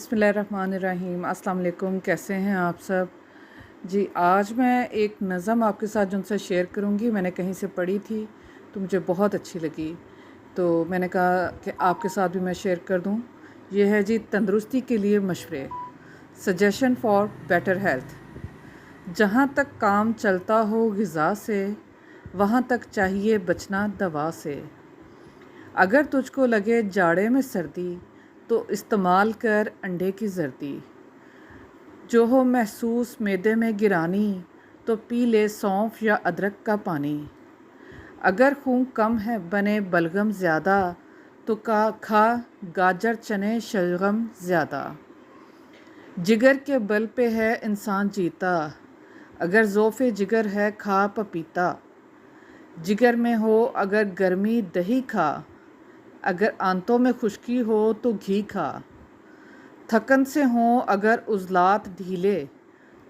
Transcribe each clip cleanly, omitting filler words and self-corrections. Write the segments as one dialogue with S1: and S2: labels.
S1: बिस्मिल्लाहिर्रहमानिर्रहीम। अस्सलाम वालेकुम। कैसे हैं आप सब जी। आज मैं एक नज़म आपके साथ जो उनसे शेयर करूंगी। मैंने कहीं से पढ़ी थी तो मुझे बहुत अच्छी लगी, तो मैंने कहा कि आपके साथ भी मैं शेयर कर दूं। ये है जी, तंदुरुस्ती के लिए मशवरे, सजेशन फॉर बेटर हेल्थ। जहाँ तक काम चलता हो ग़िज़ा से, वहाँ तक चाहिए बचना दवा से। अगर तुझको लगे जाड़े में सर्दी, तो इस्तेमाल कर अंडे की जर्दी। जो हो महसूस मैदे में गिरानी, तो पी ले सौंफ या अदरक का पानी। अगर खून कम है बने बलगम ज़्यादा, तो खा गाजर चने शलगम ज़्यादा। जिगर के बल पे है इंसान जीता, अगर ज़ोफ़े जिगर है खा पपीता। जिगर में हो अगर गर्मी दही खा, अगर आंतों में खुश्की हो तो घी खा। थकन से हों अगर उज़लात ढीले,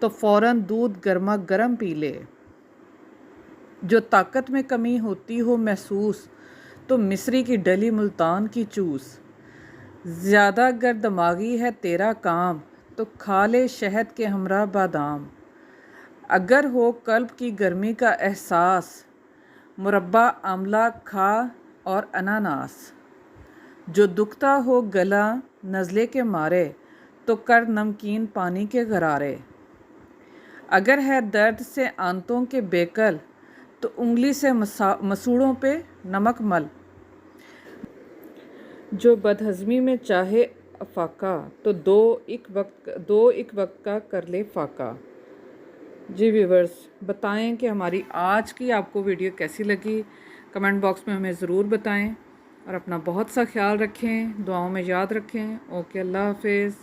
S1: तो फ़ौरन दूध गर्मा गर्म पी ले। जो ताकत में कमी होती हो महसूस, तो मिस्री की डली मुल्तान की चूस। ज़्यादा अगर दिमागी है तेरा काम, तो खा ले शहद के हमरा बादाम। अगर हो कल्ब की गर्मी का एहसास, मुरब्बा आंवला खा और अनानास। जो दुखता हो गला नज़ले के मारे, तो कर नमकीन पानी के गरारे। अगर है दर्द से आंतों के बेकल, तो उंगली से मसूड़ों पे नमक मल। जो बदहज़मी में चाहे अफाका, तो दो एक वक्त का कर ले फाका। जी व्यूवर्स, बताएं कि हमारी आज की आपको वीडियो कैसी लगी। कमेंट बॉक्स में हमें ज़रूर बताएं और अपना बहुत सा ख्याल रखें, दुआओं में याद रखें। ओके, अल्लाह हाफिज़।